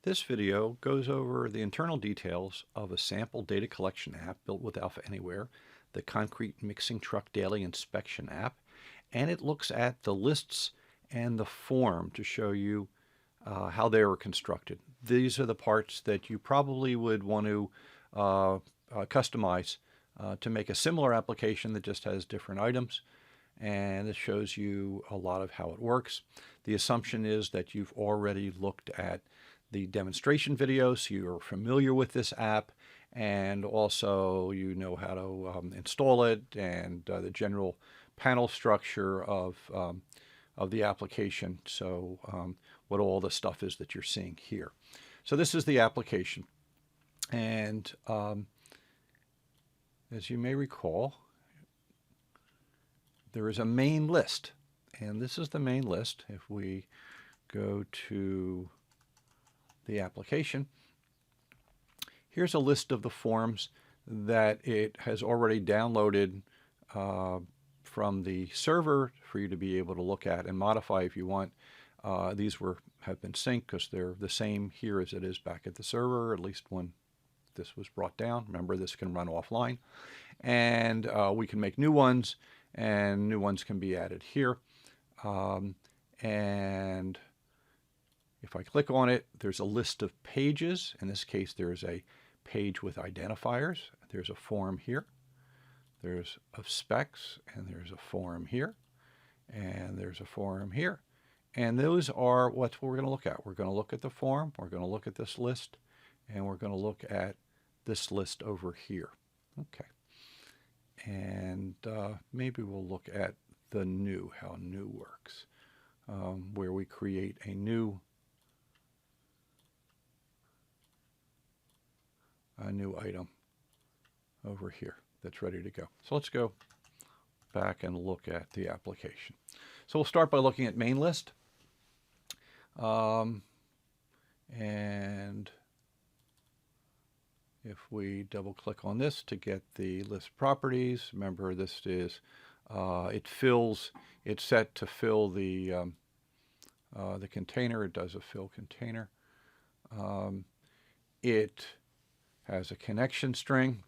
This video goes over the internal details of a sample data collection app built with Alpha Anywhere, the Concrete Mixing Truck Daily Inspection app, and it looks at the lists and the form to show you how they were constructed. These are the parts that you probably would want to customize to make a similar application that just has different items. And this shows you a lot of how it works. The assumption is that you've already looked at the demonstration video, so you're familiar with this app, and also you know how to install it and the general panel structure of the application. So what all the stuff is that you're seeing here. So this is the application, and as you may recall, there is a main list, and this is the main list. If we go to the application, here's a list of the forms that it has already downloaded from the server for you to be able to look at and modify if you want. These have been synced because they're the same here as it is back at the server, at least when this was brought down. Remember, this can run offline, and we can make new ones, and new ones can be added here. And if I click on it, there's a list of pages. In this case, there's a page with identifiers. There's a form here. There's of specs, and there's a form here, and there's a form here. And those are what we're going to look at. We're going to look at the form, we're going to look at this list, and we're going to look at this list over here. Okay. And maybe we'll look at the new, how new works, where we create a new item over here that's ready to go. So let's go back and look at the application. So we'll start by looking at main list. And if we double click on this to get the list properties, remember this is, it's set to fill the container. It does a fill container. It has a connection string,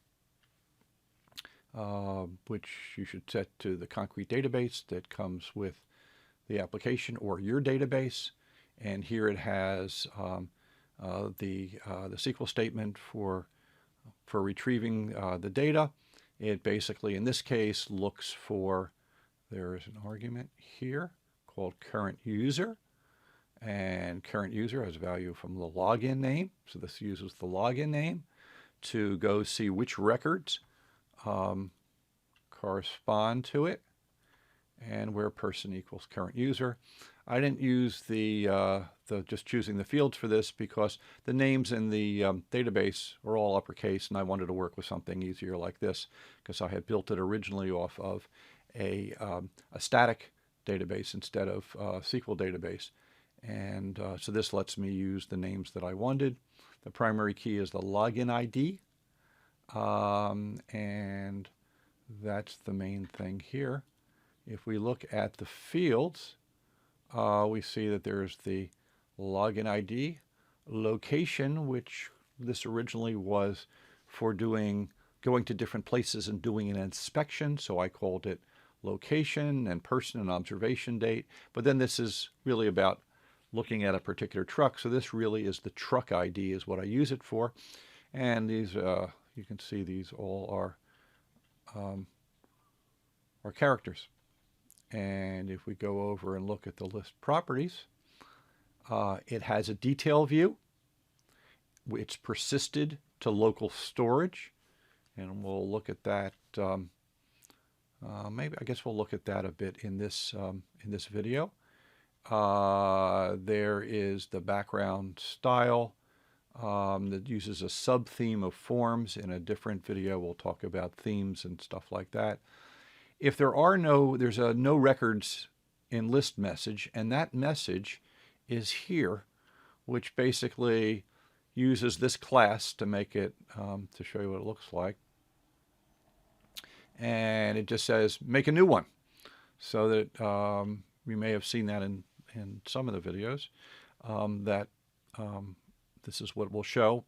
which you should set to the concrete database that comes with the application or your database. And here it has the SQL statement for retrieving the data. It basically, in this case, looks for, there is an argument here called current user, and current user has a value from the login name. So this uses the login name to go see which records correspond to it and where person equals current user. I didn't use the just choosing the fields for this because the names in the database are all uppercase, and I wanted to work with something easier like this because I had built it originally off of a static database instead of a SQL database. And so this lets me use the names that I wanted. The primary key is the login ID, and that's the main thing here. If we look at the fields, we see that there's the login ID, location, which this originally was for going to different places and doing an inspection, so I called it location, and person and observation date. But then this is really about looking at a particular truck, so this really is the truck ID is what I use it for. And these, you can see these all are characters. And if we go over and look at the list properties, it has a detail view. It's persisted to local storage, and we'll look at that. Maybe I guess we'll look at that a bit in this video. There is the background style that uses a sub-theme of forms. In a different video, we'll talk about themes and stuff like that. If there are there's a no records in list message, and that message is here, which basically uses this class to make it, to show you what it looks like. And it just says, make a new one. So that you may have seen that in some of the videos, that this is what we'll show.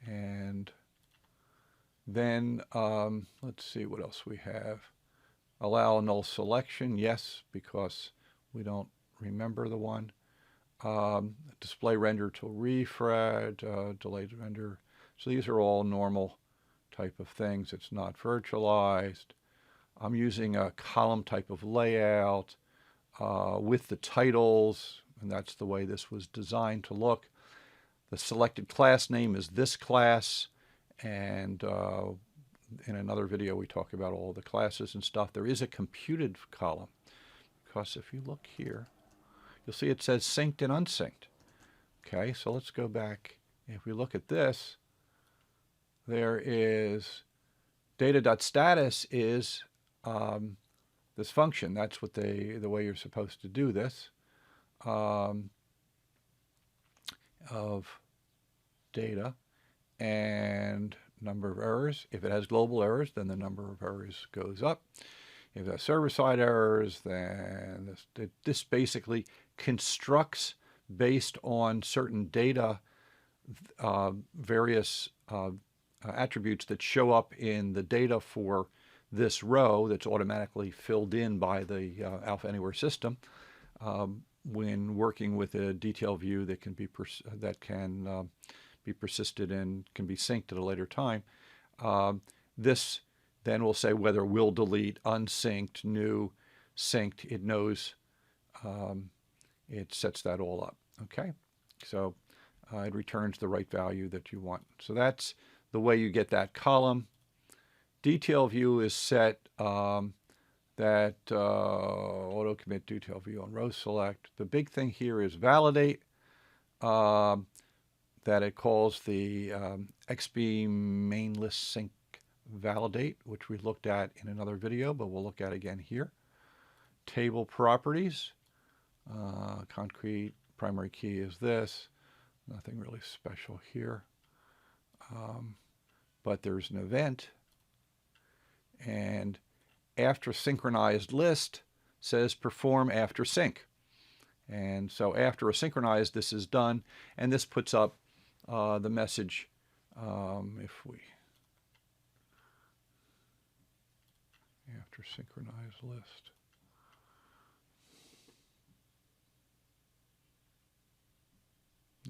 And then let's see what else we have. Allow null selection, yes, because we don't remember the one. Display render to refresh, delayed render. So these are all normal type of things. It's not virtualized. I'm using a column type of layout with the titles, and that's the way this was designed to look. The selected class name is this class, and in another video we talk about all the classes and stuff. There is a computed column, because if you look here, you'll see it says synced and unsynced. Okay, so let's go back. If we look at this, there is data.status is this function. That's what the way you're supposed to do this, of data and number of errors. If it has global errors, then the number of errors goes up. If it has server-side errors, then this basically constructs based on certain data, various attributes that show up in the data for this row that's automatically filled in by the Alpha Anywhere system when working with a detail view that can be persisted and can be synced at a later time. This then will say whether will delete, unsynced, new, synced. It knows, it sets that all up. Okay, so it returns the right value that you want. So that's the way you get that column. Detail view is set that auto commit detail view on row select. The big thing here is validate, that it calls the XB main list sync validate, which we looked at in another video, but we'll look at again here. Table properties, concrete primary key is this. Nothing really special here. But there's an event, and after synchronized list says perform after sync. And so after a synchronized, this is done, and this puts up the message if we after synchronized list.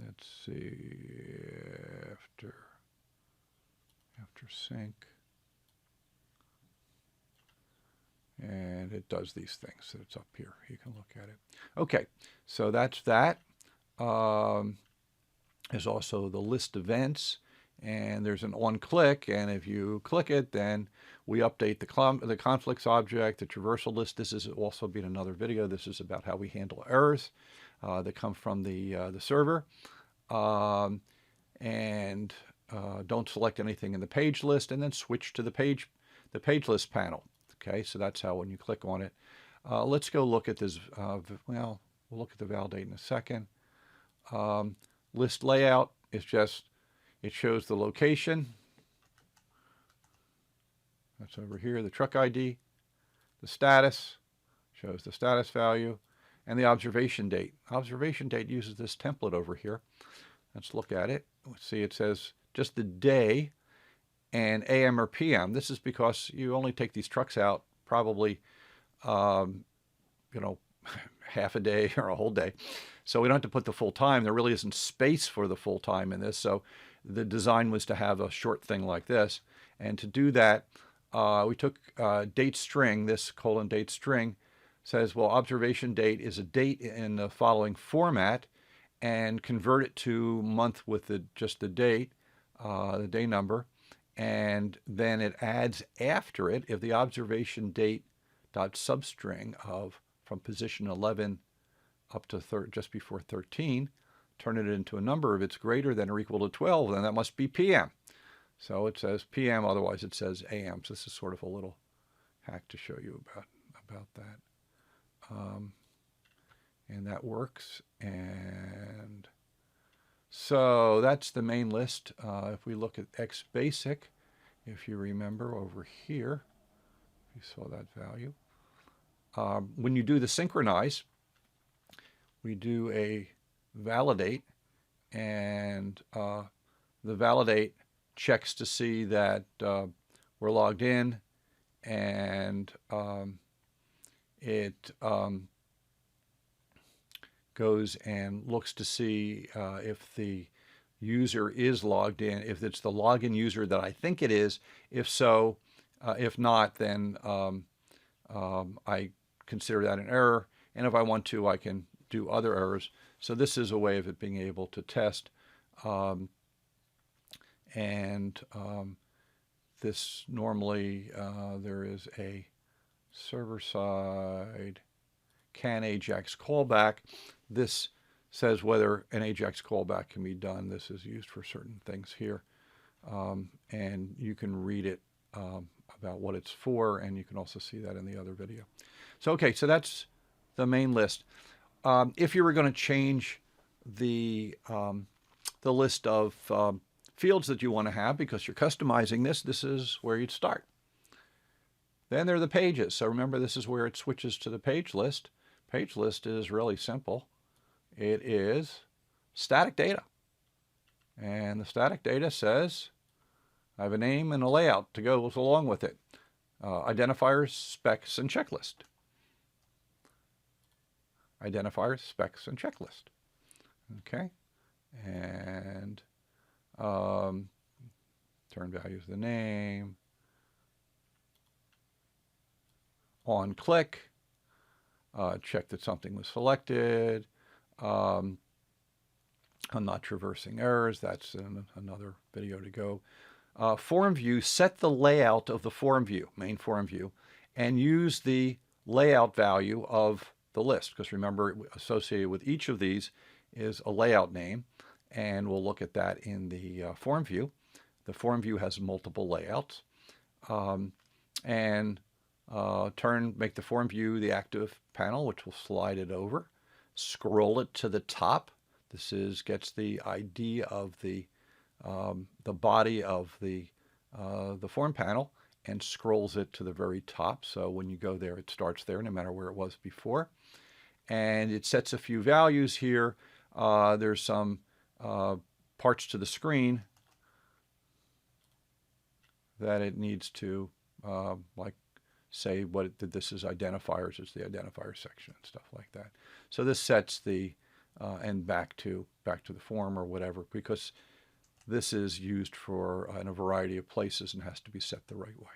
Let's see, after sync, and it does these things. So it's up here. You can look at it. Okay, so that's that. There's also the list events, and there's an on click, and if you click it, then we update the conflicts object, the traversal list. This is also been another video. This is about how we handle errors that come from the server. Don't select anything in the page list, and then switch to the page list panel. Okay, so that's how when you click on it. Let's go look at this. Well, we'll look at the validate in a second. List layout is just, it shows the location. That's over here, the truck ID, the status, shows the status value, and the observation date. Observation date uses this template over here. Let's look at it. Let's see, it says just the day and AM or PM. This is because you only take these trucks out probably, half a day or a whole day. So we don't have to put the full time. There really isn't space for the full time in this. So the design was to have a short thing like this. And to do that, we took date string, this colon date string, says, well, observation date is a date in the following format, and convert it to month with just the date, the day number, and then it adds after it, if the observation date dot substring of from position 11 up to just before 13, turn it into a number. If it's greater than or equal to 12, then that must be PM. So it says PM, otherwise it says AM. So this is sort of a little hack to show you about that. And that works. And so that's the main list. If we look at XBasic, if you remember over here, you saw that value. When you do the synchronize, we do a validate, and the validate checks to see that we're logged in, and it goes and looks to see if the user is logged in, if it's the login user that I think it is. If so, if not, then I consider that an error, and if I want to, I can do other errors. So this is a way of it being able to test. This normally, there is a server-side can AJAX callback. This says whether an AJAX callback can be done. This is used for certain things here. And you can read it about what it's for, and you can also see that in the other video. So, okay, so that's the main list. If you were going to change the list of fields that you want to have because you're customizing this is where you'd start. Then there are the pages. So remember, this is where it switches to the page list. Page list is really simple. It is static data. And the static data says I have a name and a layout to go along with it. Identifiers, specs, and checklist. Identifiers, specs, and checklist. Okay. And turn values of the name. On click, check that something was selected. I'm not traversing errors. That's another video to go. Form view, set the layout of the form view, main form view, and use the layout value of the list. Because remember, associated with each of these is a layout name, and we'll look at that in the form view. The form view has multiple layouts. Make the form view the active panel, which will slide it over. Scroll it to the top. This gets the ID of the body of the form panel and scrolls it to the very top. So when you go there, it starts there, no matter where it was before. And it sets a few values here. There's some parts to the screen that it needs to, like say this is identifiers, it's the identifier section and stuff like that. So this sets the and back to the form or whatever, because this is used for in a variety of places and has to be set the right way.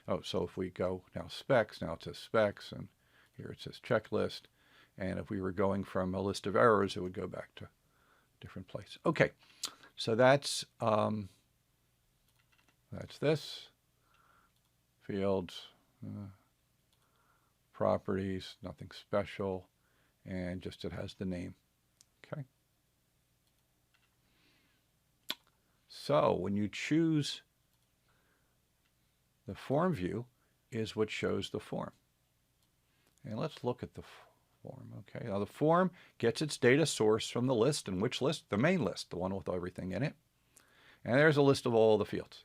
Oh, so if we go now specs, now it says specs, and here it says checklist. And if we were going from a list of errors, it would go back to a different place. Okay, so that's this. Fields, properties, nothing special, and just it has the name. Okay. So when you choose the form view is what shows the form. And let's look at the form. Okay, now the form gets its data source from the list. And which list? The main list, the one with everything in it. And there's a list of all the fields.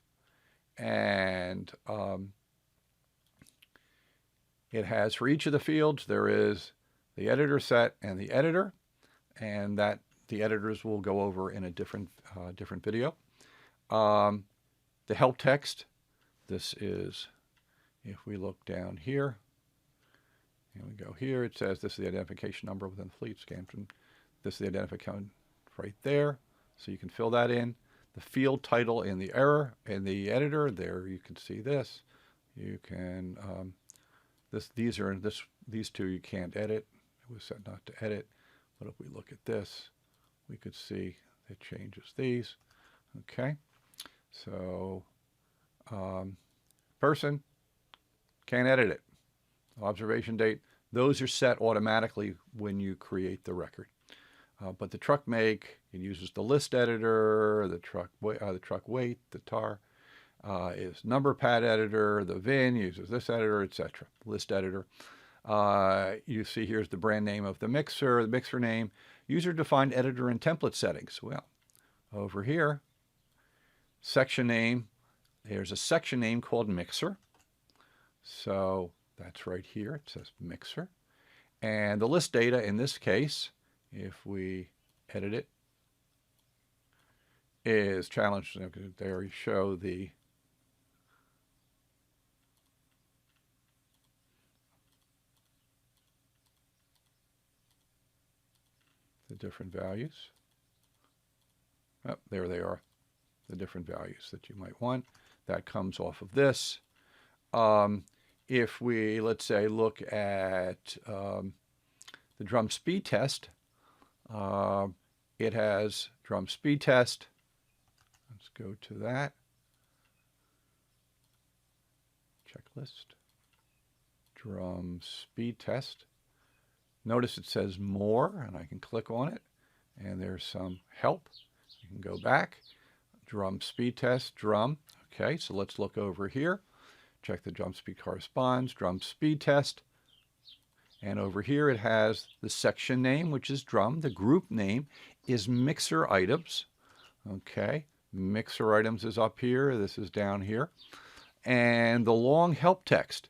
And it has, for each of the fields, there is the editor set and the editor, and that the editors will go over in a different video. The help text, this is, if we look down here, and we go here, it says this is the identification number within the fleet scan. This is the identification right there, so you can fill that in. The field title in the error in the editor, there you can see this. You can these two you can't edit. It was set not to edit, but if we look at this, we could see it changes these. Okay, so person, can't edit it. Observation date, those are set automatically when you create the record. But the truck make, it uses the list editor, the truck weight, the tar is number pad editor, the VIN uses this editor, etc. List editor. You see here's the brand name of the mixer name, user defined editor and template settings. Well, over here, section name, there's a section name called mixer. So that's right here, it says mixer. And the list data in this case, if we edit it, is challenged. There you show the different values. Oh, there they are, the different values that you might want. That comes off of this. If we, let's say, look at the drum speed test, it has drum speed test. Let's go to that. Checklist. Drum speed test. Notice it says more, and I can click on it, and there's some help. You can go back. Drum speed test, drum. Okay, so let's look over here. Check the drum speed corresponds, drum speed test. And over here it has the section name, which is drum. The group name is mixer items. Okay, mixer items is up here. This is down here. And the long help text.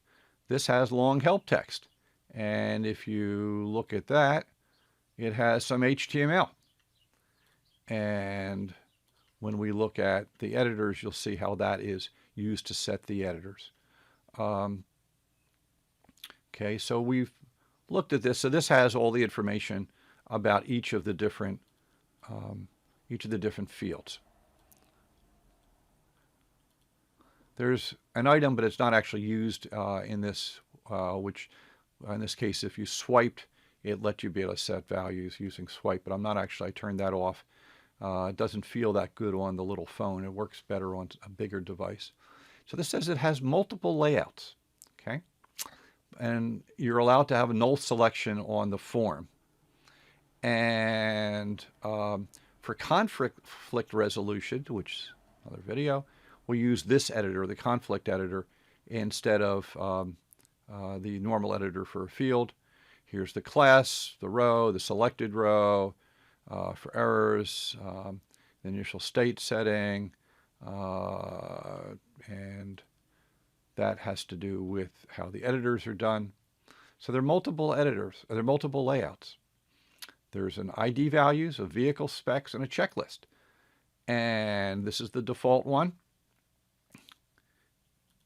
This has long help text. And if you look at that, it has some HTML. And when we look at the editors, you'll see how that is used to set the editors. Okay, so we've looked at this. So this has all the information about each of the different fields. There's an item, but it's not actually used in this, which in this case, if you swiped, it let you be able to set values using swipe, but I turned that off. It doesn't feel that good on the little phone. It works better on a bigger device. So this says it has multiple layouts, okay? And you're allowed to have a null selection on the form. And for conflict resolution, which is another video, we use this editor, the conflict editor, instead of the normal editor for a field. Here's the class, the row, the selected row, for errors, the initial state setting, and that has to do with how the editors are done. So there are multiple editors, there are multiple layouts. There's an ID values, a vehicle specs, and a checklist. And this is the default one.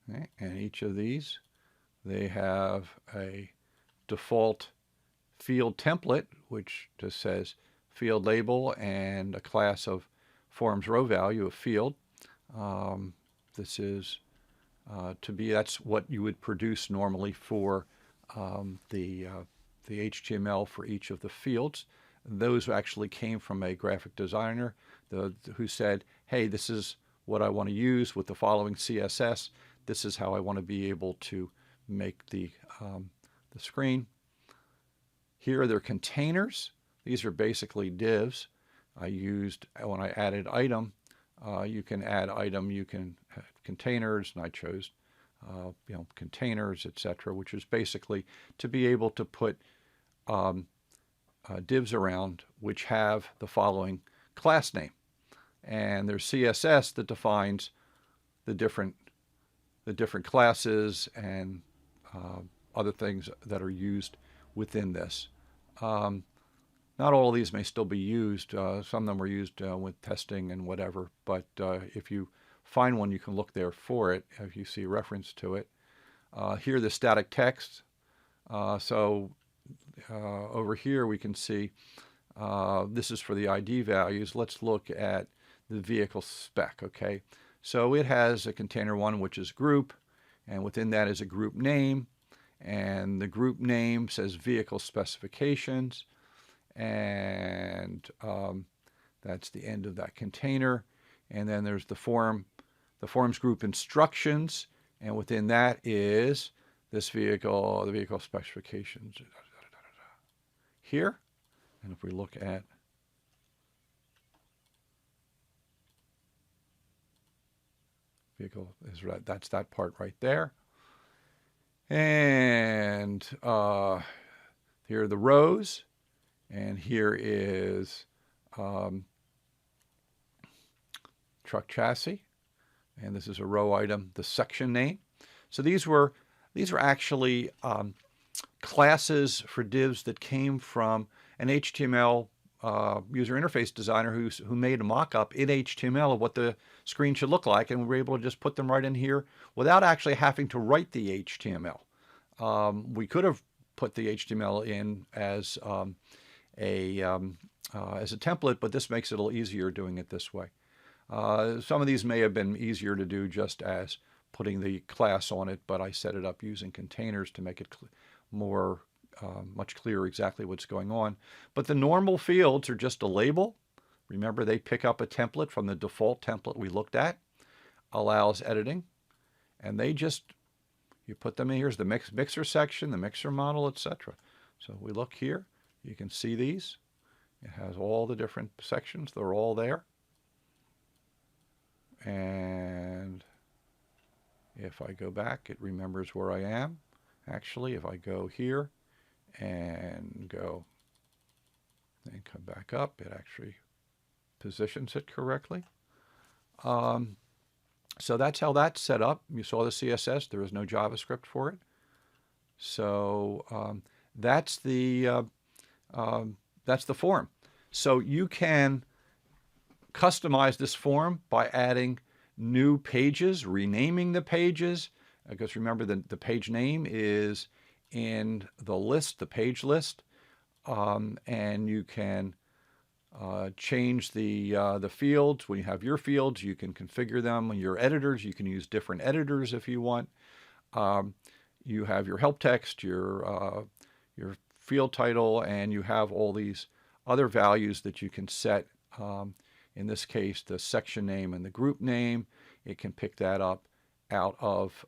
Okay. And each of these, they have a default field template, which just says field label and a class of forms row value of field. This is that's what you would produce normally for the HTML for each of the fields. Those actually came from a graphic designer who said, hey, this is what I want to use with the following CSS. This is how I want to be able to make the screen. Here are their containers. These are basically divs. When I added item, you can add item, you can have containers, and I chose containers, etc., which is basically to be able to put divs around which have the following class name. And there's CSS that defines the different classes and other things that are used within this. Not all of these may still be used. Some of them were used with testing and whatever, but if you find one, you can look there for it if you see a reference to it. Here, the static text. Over here, we can see this is for the ID values. Let's look at the vehicle spec, okay? So it has a container one, which is group, and within that is a group name, and the group name says vehicle specifications, and that's the end of that container. And then there's the forms group instructions, and within that is this vehicle, the vehicle specifications here. And if we look at vehicle, that's that part right there. And here are the rows, and here is truck chassis, and this is a row item, the section name. So these were actually classes for divs that came from an HTML user interface designer who made a mock-up in HTML of what the screen should look like, and we were able to just put them right in here without actually having to write the HTML. We could have put the HTML in as a template, but this makes it a little easier doing it this way. Some of these may have been easier to do just as putting the class on it, but I set it up using containers to make it much clearer exactly what's going on. But the normal fields are just a label. Remember, they pick up a template from the default template we looked at, allows editing, and you put them in. Here's the mixer section, the mixer model, etc. So we look here, you can see these. It has all the different sections. They're all there. And if I go back, it remembers where I am. Actually, if I go here and go and come back up, it actually positions it correctly. So that's how that's set up. You saw the CSS. There is no JavaScript for it. So that's the form. So you can customize this form by adding new pages, renaming the pages, because remember the page name is in the list, the page list, and you can change the fields. When you have your fields, you can configure them. When your editors, you can use different editors if you want. You have your help text, your field title, and you have all these other values that you can set. In this case, the section name and the group name. It can pick that up out of,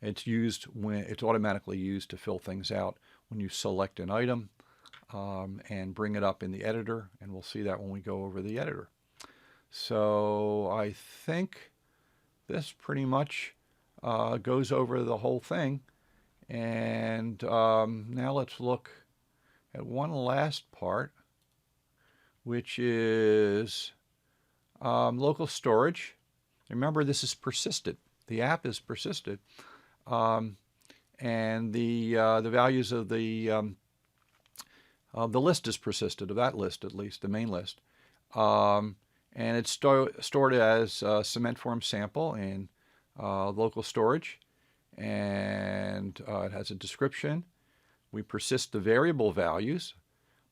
it's automatically used to fill things out when you select an item and bring it up in the editor, and we'll see that when we go over the editor. So I think this pretty much goes over the whole thing. And now let's look at one last part, which is local storage. Remember, this is persisted. The app is persisted, and the values of the list is persisted, of that list at least, the main list, and it's stored as a cement form sample in local storage, and it has a description. We persist the variable values,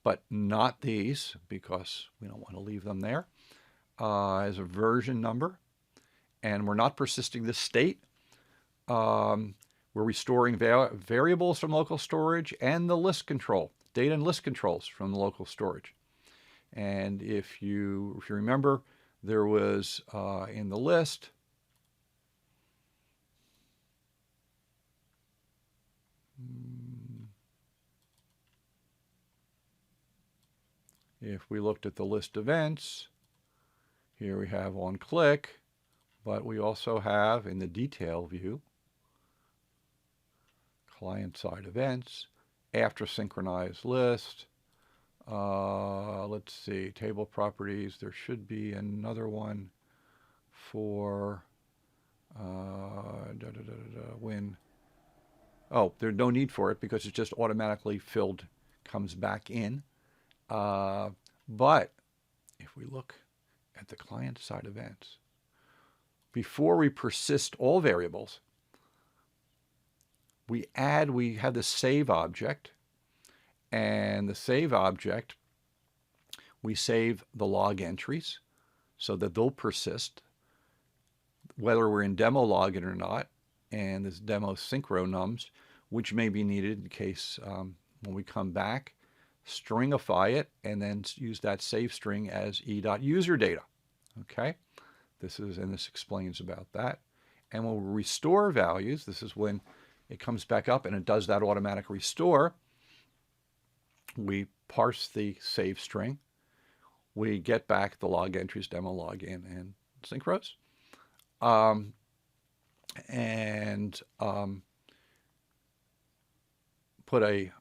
but not these because we don't want to leave them there, as a version number. And we're not persisting the state. We're restoring variables from local storage and the list control, data and list controls from the local storage. And if you remember, there was in the list, if we looked at the list events, here we have on click, but we also have in the detail view, client-side events, after synchronized list. Let's see, table properties. There should be another one for when. Oh, there's no need for it because it's just automatically filled, comes back in. But if we look at the client-side events, before we persist all variables, we have the save object, and the save object, we save the log entries so that they'll persist, whether we're in demo login or not, and this demo synchro nums, which may be needed in case when we come back, stringify it, and then use that save string as e.userdata. Okay, this explains about that. And when we restore values, this is when it comes back up and it does that automatic restore. We parse the save string. We get back the log entries, demo login, and synchros. Put a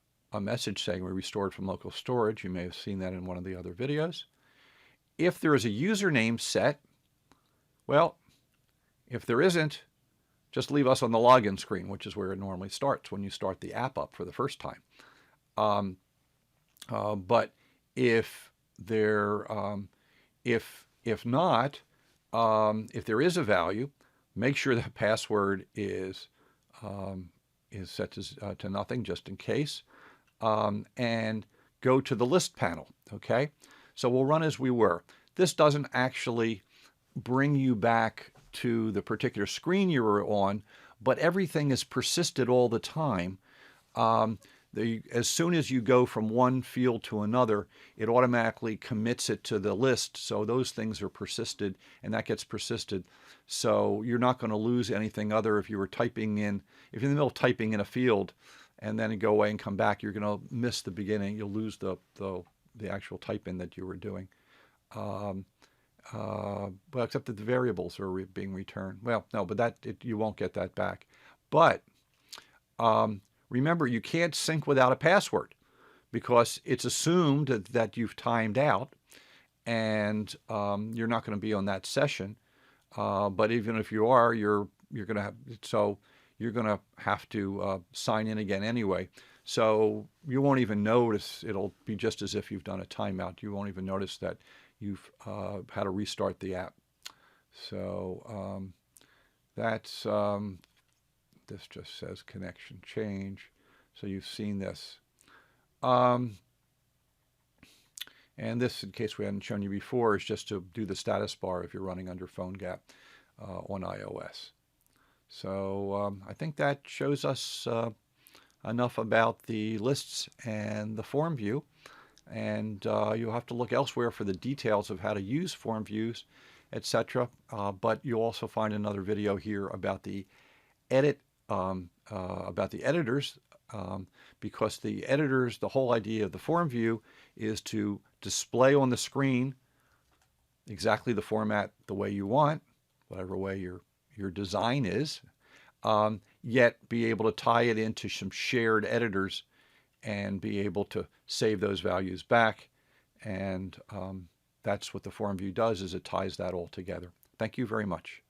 message saying we restored from local storage. You may have seen that in one of the other videos. If there is a username set, well, if there isn't, just leave us on the login screen, which is where it normally starts when you start the app up for the first time. But If there, if not, if there is a value, make sure that password is set to nothing just in case, and go to the list panel. Okay, so we'll run as we were. This doesn't actually bring you back to the particular screen you were on, but everything is persisted all the time. As soon as you go from one field to another, it automatically commits it to the list. So those things are persisted, and that gets persisted. So you're not going to lose anything other if you were typing in, if you're in the middle of typing in a field and then go away and come back, you're going to miss the beginning. You'll lose the actual type in that you were doing. Well, except that the variables are being returned. Well, no, but you won't get that back. But remember, you can't sync without a password because it's assumed that you've timed out, and you're not going to be on that session. But even if you are, you're going to have to sign in again anyway. So you won't even notice. It'll be just as if you've done a timeout. You won't even notice that you've had to restart the app. So that's this just says connection change. So you've seen this. And this, in case we hadn't shown you before, is just to do the status bar if you're running under PhoneGap on iOS. So I think that shows us enough about the lists and the form view. And you'll have to look elsewhere for the details of how to use form views, etc. But you'll also find another video here about the editors, because the editors, the whole idea of the form view is to display on the screen exactly the format the way you want, whatever way your design is, yet be able to tie it into some shared editors and be able to save those values back. And that's what the form view does, is it ties that all together. Thank you very much.